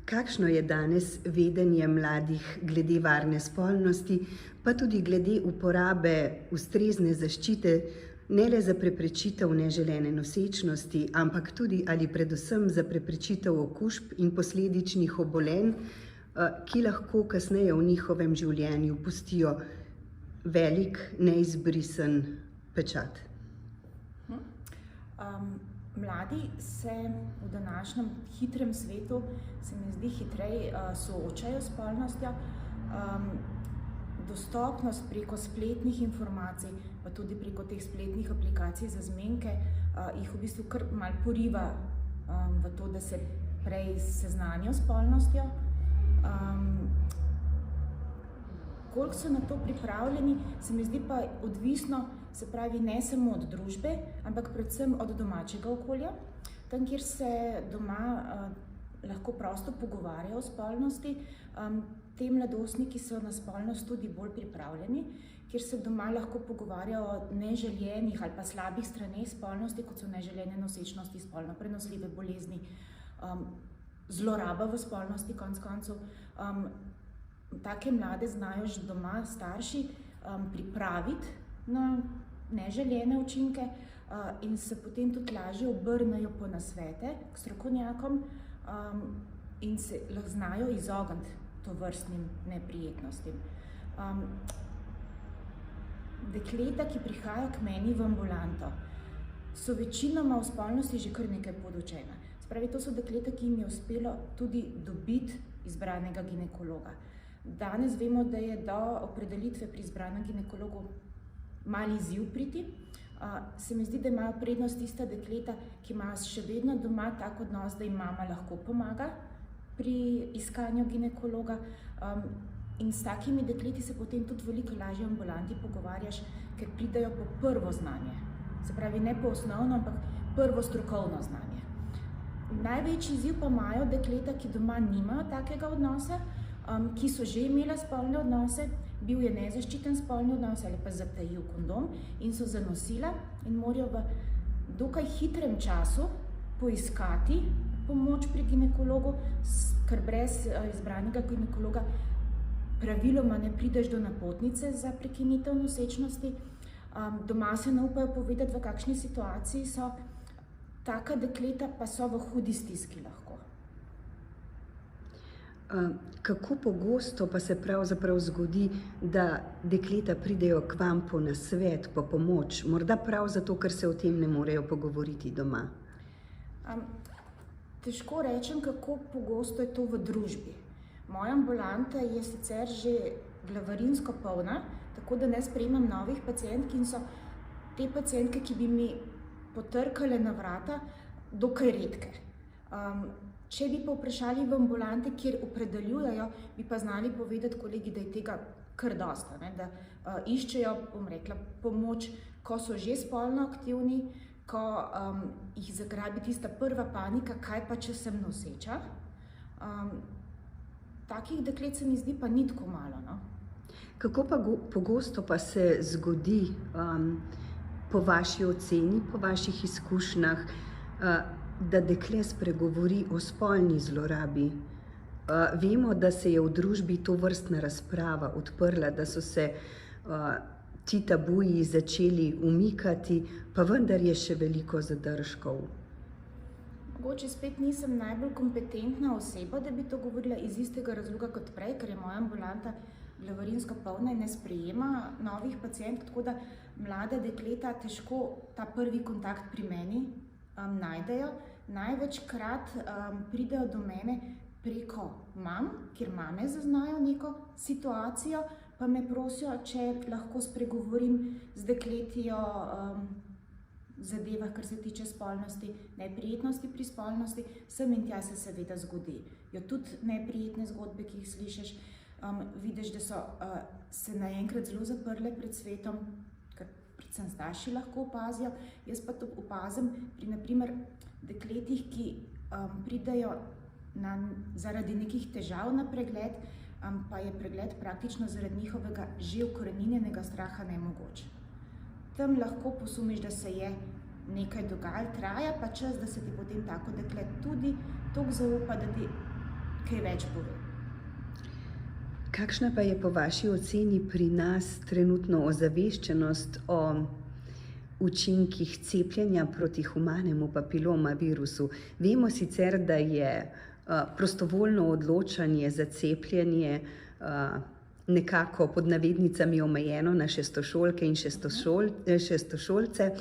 Kakšno je danes vedenje mladih glede varne spolnosti, pa tudi glede uporabe ustrezne zaščite, ne le za preprečitev neželene nosečnosti, ampak tudi ali predvsem za preprečitev okužb in posledičnih obolenj, ki lahko kasneje v njihovem življenju pustijo velik, neizbrisen pečat? Mladi se v današnjem hitrem svetu, se mi zdi, hitreje soočajo s spolnostjo. Dostopnost preko spletnih informacij, pa tudi preko teh spletnih aplikacij za zmenke, jih v bistvu kar malo poriva v to, da se prej seznanijo s spolnostjo. Koliko so na to pripravljeni, se mi zdi pa odvisno, se pravi, ne samo od družbe, ampak predvsem od domačega okolja. Tam, kjer se doma lahko prosto pogovarjajo o spolnosti, te mladostniki so na spolnost tudi bolj pripravljeni, kjer se doma lahko pogovarjajo o neželjenih ali pa slabih straneh spolnosti, kot so neželjene nosečnosti, spolno prenosljive bolezni, zloraba v spolnosti, konec koncev. Take mlade znajo že doma starši pripraviti na neželjene učinke in se potem tudi lažje obrnejo po nasvete k strokovnjakom in se znajo izogniti tovrstnim neprijetnostim. Dekleta, ki prihajajo k meni v ambulanto, so večinoma o spolnosti že kar nekaj podučena. Spravi, to so dekleta, ki jim je uspelo tudi dobiti izbranega ginekologa. Danes vemo, da je do opredelitve pri izbranem ginekologu mali izziv priti. Se mi zdi, da imajo prednost tista dekleta, ki imajo še vedno doma tak odnos, da jim mama lahko pomaga pri iskanju ginekologa. In s takimi dekleti se potem tudi veliko lažje v ambulanti pogovarjaš, ker pridejo po prvo znanje. Se pravi, ne po osnovno, ampak prvo strokovno znanje. Največji izziv pa imajo dekleta, ki doma nimajo takega odnosa, ki so že imele spolne odnose, bil je nezaščiten spolni odnos ali pa zatajil kondom in so zanosila in morajo v dokaj hitrem času poiskati pomoč pri ginekologu, ker brez izbranega ginekologa praviloma ne prideš do napotnice za prekinitev nosečnosti. Doma se ne upajo povedati, v kakšni situaciji so. Taka dekleta pa so v hudi stiski lahko. Kako pogosto pa se pravzaprav zgodi, da dekleta pridejo k vam po nasvet, po pomoč? Morda prav zato, ker se o tem ne morejo pogovoriti doma? Težko rečem, kako pogosto je to v družbi. Moja ambulanta je sicer že glavarinsko polna, tako da ne sprejemam novih pacientk in so te pacientke, ki bi mi potrkale na vrata, dokaj redke. Če bi pa vprašali v ambulante, kjer opredeljujejo, bi pa znali povedati kolegi, da je tega kar dosta, da iščejo, bom rekla, pomoč, ko so že spolno aktivni, ko jih zagrabi tista prva panika, kaj pa, če sem noseča. Takih deklet se mi zdi pa ni tako malo. Kako pa pogosto pa se zgodi, po vaši oceni, po vaših izkušnjah, da dekle spregovori o spolni zlorabi? Vemo, da se je v družbi tovrstna razprava odprla, da so se ti tabuji začeli umikati, pa vendar je še veliko zadržkov. Mogoče spet nisem najbolj kompetentna oseba, da bi to govorila iz istega razloga kot prej, ker je moja ambulanta glavarinsko polna in ne sprejema novih pacientk, tako da mlada dekleta težko ta prvi kontakt pri meni najdejo. Največkrat pridejo do mene preko mam, kjer mame zaznajo neko situacijo, pa me prosijo, če lahko spregovorim z dekleti o zadevah, kar se tiče spolnosti, neprijetnosti pri spolnosti. Sem in tja se seveda zgodi. Jo tudi neprijetne zgodbe, ki jih slišiš, vidiš, da so se naenkrat zelo zaprle pred svetom, kar predvsem starši lahko opazijo. Jaz pa to opazim pri, naprimer, dekletih, ki pridejo zaradi nekih težav na pregled, pa je pregled praktično zaradi njihovega že ukoreninjenega straha nemogoč. Tam lahko posumiš, da se je nekaj dogajalo, traja pa čas, da se ti potem tako dekle tudi toliko zaupa, da ti kaj več pove. Kakšna pa je po vaši oceni pri nas trenutno ozaveščenost o učinkih cepljenja proti humanemu papilomavirusu? Vemo sicer, da je prostovoljno odločanje za cepljenje nekako pod navednicami omejeno na šestošolke in šestošolce,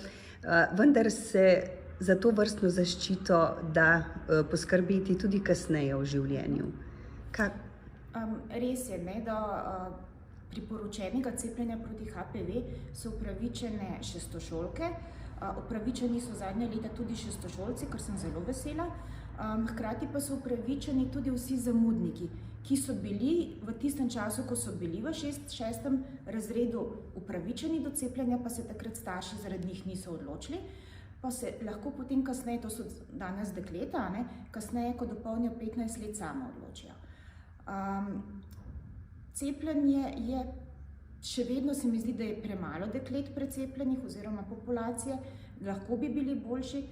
vendar se za to vrstno zaščito da poskrbeti tudi kasneje v življenju. Res je, da priporočenega cepljenja proti HPV so upravičene šestošolke, upravičeni so zadnja leta tudi šestošolci, kar sem zelo vesela, hkrati pa so upravičeni tudi vsi zamudniki, ki so bili v tistem času, ko so bili v šestem razredu upravičeni do cepljenja, pa se takrat starši zaradi njih niso odločili, pa se lahko potem kasneje, to so danes dekleta, kasneje, ko dopolnijo 15 let, sama odločijo. Cepljenje je, še vedno se mi zdi, da je premalo deklet precepljenih oziroma populacije, lahko bi bili boljši,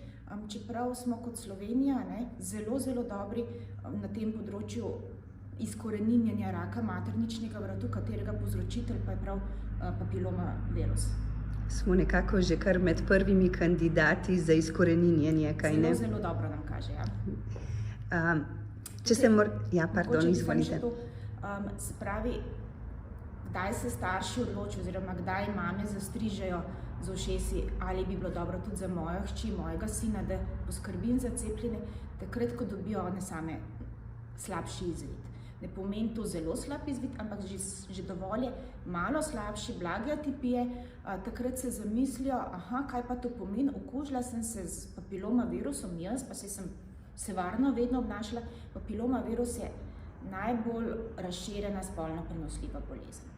čeprav smo kot Slovenija zelo, zelo dobri na tem področju izkoreninjenja raka materničnega vratu, katerega povzročitelj pa je prav papilomavirus. Smo nekako že kar med prvimi kandidati za izkoreninjenje, kaj ne? Zelo, zelo dobro nam kaže, ja. Izvolite. Se pravi, kdaj se starši odločijo oziroma kdaj mame zastrižejo z ušesi, ali bi bilo dobro tudi za mojo hči, mojega sina, da poskrbim za cepljenje, takrat, ko dobijo one same slabši izvid. Ne pomeni to zelo slab izvid, ampak že dovolj je malo slabši, blage atipije, takrat se zamislijo, kaj pa to pomeni, okužila sem se z papilomavirusom, jaz pa sem se varno vedno obnašala. Papilomavirus je najbolj razširjena spolno prenosljiva bolezen.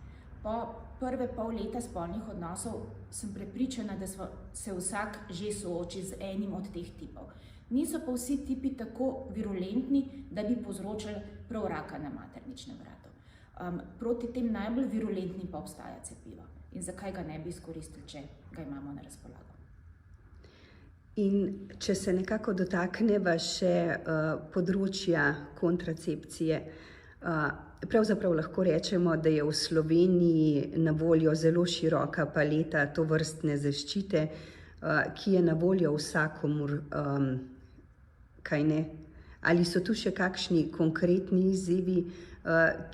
Po prve pol leta spolnih odnosov sem prepričana, da se vsak že sooči z enim od teh tipov. Niso pa vsi tipi tako virulentni, da bi povzročali prav raka na materničnem vratu. Proti tem najbolj virulentnim pa obstaja cepivo. In zakaj ga ne bi izkoristili, če ga imamo na razpolago? In če se nekako dotakneva še področja kontracepcije, pravzaprav lahko rečemo, da je v Sloveniji na voljo zelo široka paleta tovrstne zaščite, ki je na voljo vsakomur, kaj ne? Ali so tu še kakšni konkretni izzivi,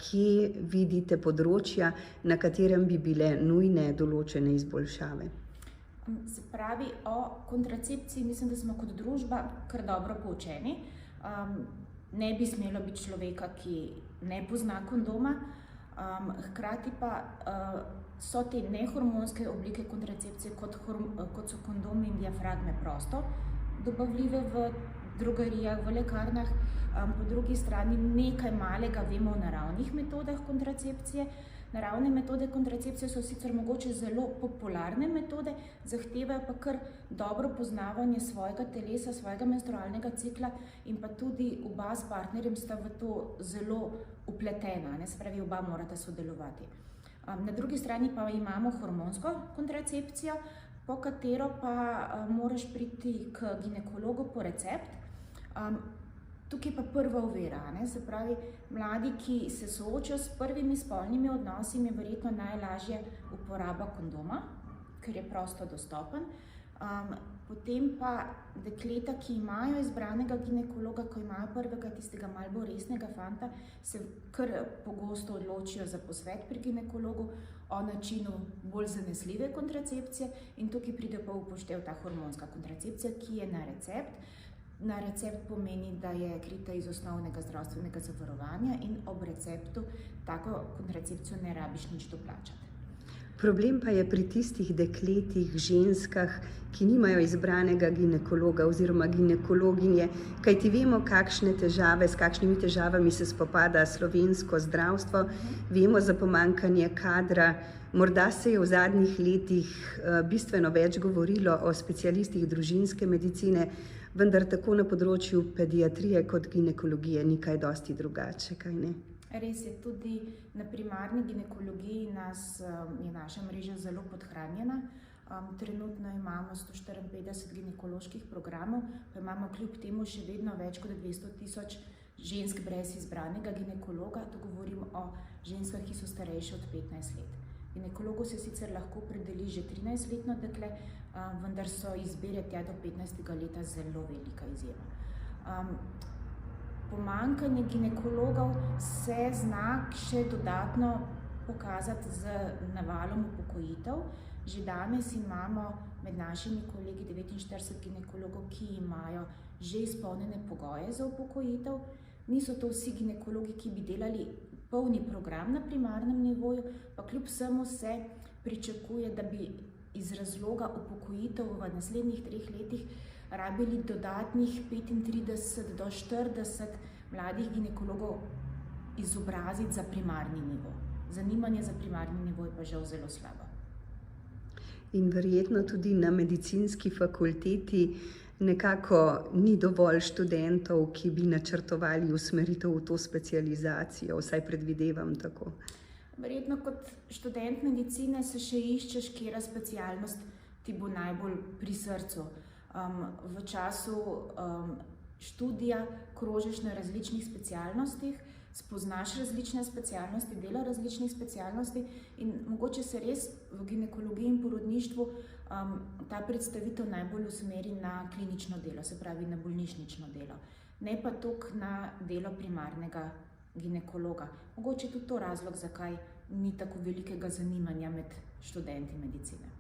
kje vidite področja, na katerem bi bile nujne določene izboljšave? Se pravi, o kontracepciji mislim, da smo kot družba kar dobro poučeni. Ne bi smelo biti človeka, ki ne pozna kondoma, hkrati pa so te nehormonske oblike kontracepcije, kot so kondomi in diafragme, prosto dobavljive v drogerijah, v lekarnah. Po drugi strani nekaj malega vemo o naravnih metodah kontracepcije. Naravne metode kontracepcije so sicer mogoče zelo popularne metode, zahtevajo pa kar dobro poznavanje svojega telesa, svojega menstrualnega cikla in pa tudi oba s partnerjem sta v to zelo vpletena, se pravi, oba morata sodelovati. Na drugi strani pa imamo hormonsko kontracepcijo, po katero pa moraš priti k ginekologu po recept. Tukaj pa prva ovira, se pravi, mladi, ki se soočajo s prvimi spolnimi odnosi, je verjetno najlažje uporaba kondoma, ker je prosto dostopen. Potem pa dekleta, ki imajo izbranega ginekologa, ko imajo prvega tistega malo bolj resnega fanta, se kar pogosto odločijo za posvet pri ginekologu o načinu bolj zanesljive kontracepcije in tukaj pride pa v upoštev ta hormonska kontracepcija, ki je na recept. Na recept pomeni, da je krita iz osnovnega zdravstvenega zavarovanja in ob receptu tako kontracepcijo ne rabiš nič doplačati. Problem pa je pri tistih dekletih, ženskah, ki nimajo izbranega ginekologa oziroma ginekologinje, kajti vemo, s kakšnimi težavami se spopada slovensko zdravstvo, vemo za pomanjkanje kadra. Morda se je v zadnjih letih bistveno več govorilo o specialistih družinske medicine, vendar tako na področju pediatrije kot ginekologije ni kaj dosti drugače, kaj ne? Res je, tudi na primarni ginekologiji je naša mreža zelo podhranjena. Trenutno imamo 154 ginekoloških programov, pa imamo kljub temu še vedno več kot 200 000 žensk brez izbranega ginekologa, to govorim o ženskah, ki so starejše od 15 let. Ginekologu se sicer lahko opredeli že 13-letno dekle, vendar so izbire tja do 15. leta zelo velika izjema. Pomanjkanje ginekologov se zna še dodatno pokazati z navalom upokojitev. Že danes imamo med našimi kolegi 49 ginekologov, ki imajo že izpolnjene pogoje za upokojitev. Niso to vsi ginekologi, ki bi delali polni program na primarnem nivoju, pa kljub vsemu se pričakuje, da bi iz razloga upokojitev v naslednjih 3 letih rabili dodatnih 35 do 40 mladih ginekologov izobraziti za primarni nivo. Zanimanje za primarni nivo je pa žal zelo slabo. In verjetno tudi na medicinski fakulteti nekako ni dovolj študentov, ki bi načrtovali usmeritev v to specializacijo, vsaj predvidevam tako. Verjetno kot študent medicine se še iščeš, katera specialnost ti bo najbolj pri srcu. V času študija krožiš na različnih specialnostih, spoznaš različne specialnosti, dela različnih specialnosti in mogoče se res v ginekologiji in porodništvu ta predstavitev najbolj usmeri na klinično delo, se pravi na bolnišnično delo, ne pa toliko na delo primarnega ginekologa. Mogoče tudi to razlog, zakaj ni tako velikega zanimanja med študenti medicine.